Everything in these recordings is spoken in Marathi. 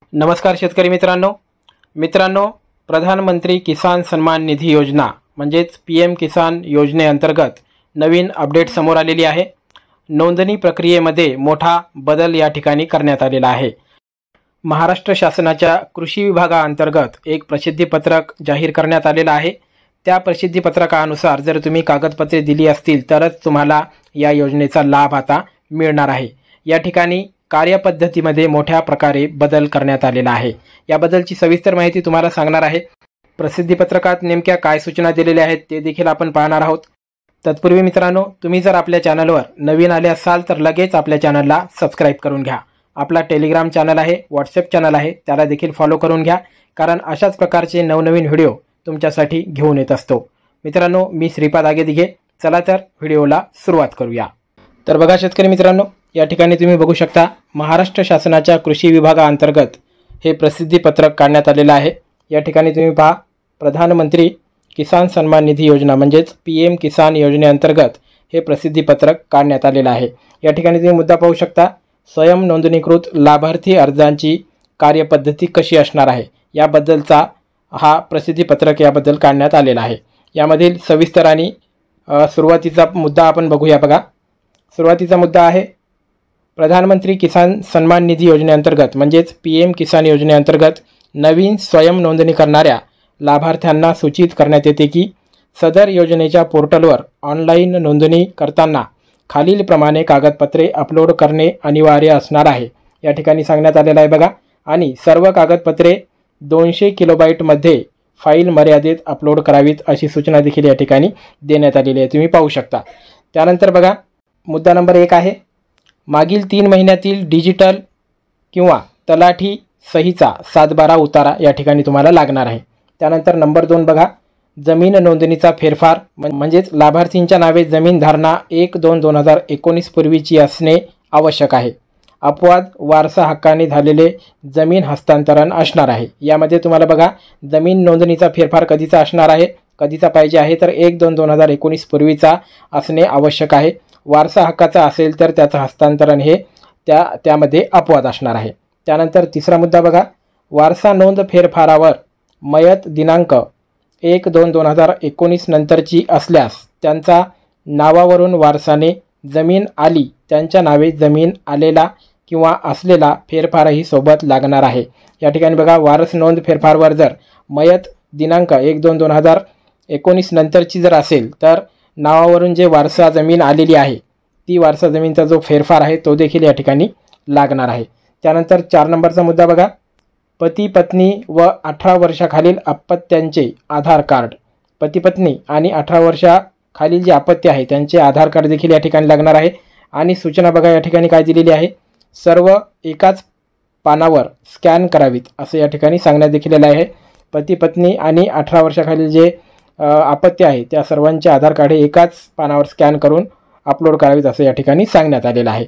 नमस्कार शेतकरी मित्रांनो, प्रधानमंत्री किसान सन्मान निधी योजना म्हणजेच पीएम किसान योजनेअंतर्गत नवीन अपडेट समोर आलेली आहे। नोंदणी प्रक्रियेमध्ये मोठा बदल या ठिकाणी करण्यात आलेला आहे। महाराष्ट्र शासनाच्या कृषी विभागाअंतर्गत एक प्रसिद्धीपत्रक जाहीर करण्यात आलेला आहे। त्या प्रसिद्धीपत्रकानुसार जर तुम्ही कागदपत्रे दिली असतील तरच तुम्हाला या योजनेचा लाभ आता मिळणार आहे। या ठिकाणी कार्यपद्धतीमध्ये मोठ्या प्रकारे बदल करण्यात आलेला आहे। याबद्दलची सविस्तर माहिती तुम्हाला सांगणार आहे। प्रसिद्धीपत्रकात नेमक्या काय सूचना दिलेल्या आहेत ते देखील आपण पाहणार आहोत। तत्पूर्वी मित्रांनो, तुम्ही जर आपल्या चॅनलवर नवीन आले असाल तर लगेच आपल्या चॅनलला सबस्क्राइब करून घ्या। आपला टेलिग्राम चॅनल आहे, व्हॉट्सअप चॅनल आहे, त्याला देखील फॉलो करून घ्या, कारण अशाच प्रकारचे नवनवीन व्हिडिओ तुमच्यासाठी घेऊन येत असतो। मित्रांनो, मी श्रीपाद आगेदिघे। चला तर व्हिडिओला सुरुवात करूया। तर बघा शेतकरी मित्रांनो, या ठिकाणी तुम्ही बघू शकता महाराष्ट्र शासनाच्या कृषी विभागाअंतर्गत हे प्रसिद्धीपत्रक काढण्यात आलेलं आहे। या ठिकाणी तुम्ही पहा, प्रधानमंत्री किसान सन्मान निधी योजना म्हणजेच पीएम किसान योजनेअंतर्गत हे प्रसिद्धीपत्रक काढण्यात आलेलं आहे। या ठिकाणी तुम्ही मुद्दा पाहू शकता, स्वयं नोंदणीकृत लाभार्थी अर्जांची कार्यपद्धती कशी असणार आहे याबद्दलचा हा प्रसिद्धीपत्रक याबद्दल काढण्यात आलेला आहे। यामधील सविस्तर आणि सुरुवातीचा मुद्दा आपण बघूया। बघा, सुरुवातीचा मुद्दा आहे, प्रधानमंत्री किसान सन्मान निधी योजनेअंतर्गत म्हणजेच पीएम किसान योजनेअंतर्गत नवीन स्वयं नोंदणी करणाऱ्या लाभार्थ्यांना सूचित करण्यात येते की सदर योजनेच्या पोर्टलवर ऑनलाईन नोंदणी करताना खालीलप्रमाणे कागदपत्रे अपलोड करणे अनिवार्य असणार आहे। या ठिकाणी सांगण्यात आलेलं आहे बघा, आणि सर्व कागदपत्रे 200 किलोबाईटमध्ये फाईल मर्यादेत अपलोड करावीत अशी सूचना देखील या ठिकाणी देण्यात आलेली आहे, तुम्ही पाहू शकता। त्यानंतर बघा, मुद्दा नंबर 1 आहे, मागील 3 महिन्यातील डिजिटल किंवा तलाठी सहीचा 7/12 उतारा या ठिकाणी तुम्हाला लागणार आहे। त्यानंतर नंबर 2 बघा, जमीन नोंदणीचा फेरफार म्हणजेच लाभार्थींच्या नावे जमीन धारणा 1/2/2019 पूर्वीची असणे आवश्यक आहे। अपवाद वारसा हक्काने झालेले जमीन हस्तांतरण असणार आहे। यामध्ये तुम्हाला बघा, जमीन नोंदणीचा फेरफार कधीचा असणार आहे, कधीचा पाहिजे आहे, तर 1/2/2019 पूर्वीचा असणे आवश्यक आहे। वारसा हक्काचा असेल तर त्याचं हस्तांतरण हे त्यामध्ये अपवाद असणार आहे। त्यानंतर तिसरा मुद्दा बघा, वारसा नोंद फेरफारावर मयत दिनांक 1/2/2019 नंतरची असल्यास त्यांचा नावावरून वारसाने जमीन आली त्यांच्या नावे जमीन आलेला किंवा असलेला फेरफारही सोबत लागणार आहे। या ठिकाणी बघा, वारस नोंद फेरफारवर जर मयत दिनांक 1/2/2019 नंतरची जर असेल तर नावावरून जे वारसा जमीन आलेली आहे ती वारसा जमीनचा जो फेरफार आहे तो देखील या ठिकाणी लागणार आहे। त्यानंतर 4 नंबरचा मुद्दा बघा, पती पत्नी व 18 वर्षाखालील अपत्यांचे आधार कार्ड, पती पत्नी आणि 18 वर्षाखालील जे अपत्य आहे त्यांचे आधार कार्ड देखील या ठिकाणी लागणार आहे। आणि सूचना बघा या ठिकाणी काय दिलेली आहे, सर्व एकाच पानावर स्कॅन करावीत असं या ठिकाणी सांगण्यात देखील आहे। पती पत्नी आणि 18 वर्षाखालील जे अपत्य आहे त्या सर्वांचे आधार कार्ड हे एकाच पानावर स्कॅन करून अपलोड करावीत असं या ठिकाणी सांगण्यात आलेलं आहे।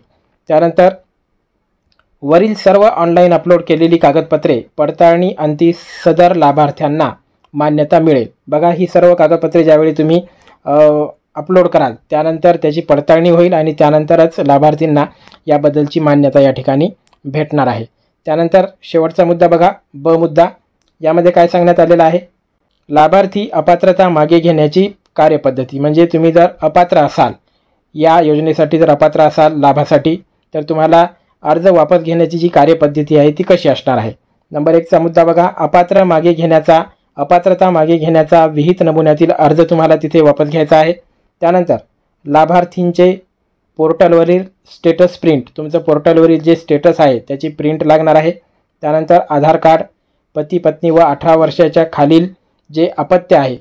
त्यानंतर वरील सर्व ऑनलाईन अपलोड केलेली कागदपत्रे पडताळणी अंती सदर लाभार्थ्यांना मान्यता मिळेल। बघा, ही सर्व कागदपत्रे ज्यावेळी तुम्ही अपलोड कराल त्यानंतर त्याची पडताळणी होईल आणि त्यानंतरच लाभार्थींना याबद्दलची मान्यता या ठिकाणी भेटणार आहे। त्यानंतर शेवटचा मुद्दा बघा, ब मुद्दा, यामध्ये काय सांगण्यात आलेलं आहे, लाभार्थी अपात्रता मागे घेण्याची कार्यपद्धती म्हणजे तुम्ही जर अपात्र असाल, या योजनेसाठी जर अपात्र असाल लाभासाठी, तर तुम्हाला अर्ज वापस घेण्याची जी कार्यपद्धती आहे ती कशी असणार आहे। नंबर 1चा मुद्दा बघा, अपात्रता मागे घेण्याचा विहित नमुन्यातील अर्ज तुम्हाला तिथे वापस घ्यायचा आहे। त्यानंतर लाभार्थींचे पोर्टलवरील स्टेटस प्रिंट, तुमचं पोर्टलवरील जे स्टेटस आहे त्याची प्रिंट लागणार आहे। त्यानंतर आधार कार्ड, पती पत्नी व 18 वर्षाच्या खालील जे अपत्य आहे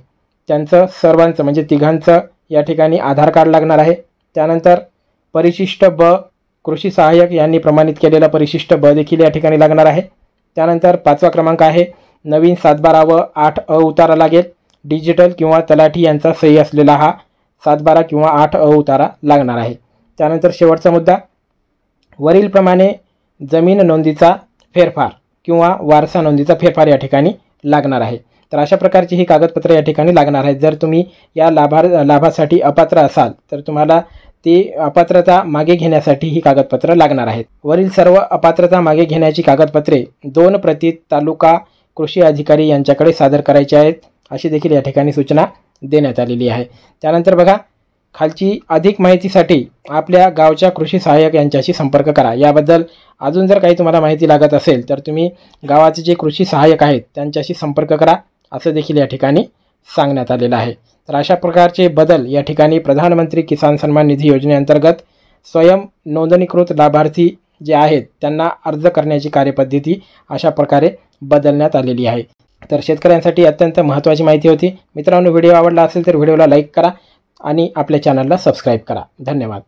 त्यांचं सर्वांचं म्हणजे तिघांचं या ठिकाणी आधार कार्ड लागणार आहे। त्यानंतर परिशिष्ट ब, कृषी सहाय्यक यांनी प्रमाणित केलेला परिशिष्ट ब देखील या ठिकाणी लागणार आहे। त्यानंतर 5वा क्रमांक आहे, नवीन 7/12 व 8 उतारा लागेल। डिजिटल किंवा तलाठी यांचा सही असलेला हा 7/12 किंवा 8 उतारा लागणार आहे। त्यानंतर शेवटचा मुद्दा, वरीलप्रमाणे जमीन नोंदीचा फेरफार किंवा वारसा नोंदीचा फेरफार या ठिकाणी लागणार आहे। तर अशा प्रकारची ही कागदपत्रे या ठिकाणी लागणार आहेत। जर तुम्ही या लाभासाठी अपात्र असाल तर तुम्हाला ती अपात्रता मागे घेण्यासाठी ही कागदपत्र लागणार आहेत। वरील सर्व अपात्रता मागे घेण्याची कागदपत्रे 2 प्रती तालुका कृषी अधिकारी यांच्याकडे सादर करायची आहेत, अशी देखील या ठिकाणी सूचना देण्यात आलेली आहे। त्यानंतर बघा, खालची अधिक माहितीसाठी आपल्या गावच्या कृषी सहाय्यक यांच्याशी संपर्क करा। याबद्दल अजून जर काही तुम्हाला माहिती लागत असेल तर तुम्ही गावाचे जे कृषी सहाय्यक आहेत त्यांच्याशी संपर्क करा, असं देखील या ठिकाणी सांगण्यात आलेलं आहे। तर अशा प्रकारचे बदल या ठिकाणी प्रधानमंत्री किसान सन्मान निधी योजनेअंतर्गत स्वयं नोंदणीकृत लाभार्थी जे आहेत त्यांना अर्ज करण्याची कार्यपद्धती अशा प्रकारे बदलण्यात आलेली आहे। तर शेतकऱ्यांसाठी अत्यंत महत्त्वाची माहिती होती। मित्रांनो, व्हिडिओ आवडला असेल तर व्हिडिओला लाईक करा आणि आपल्या चॅनलला सबस्क्राईब करा। धन्यवाद।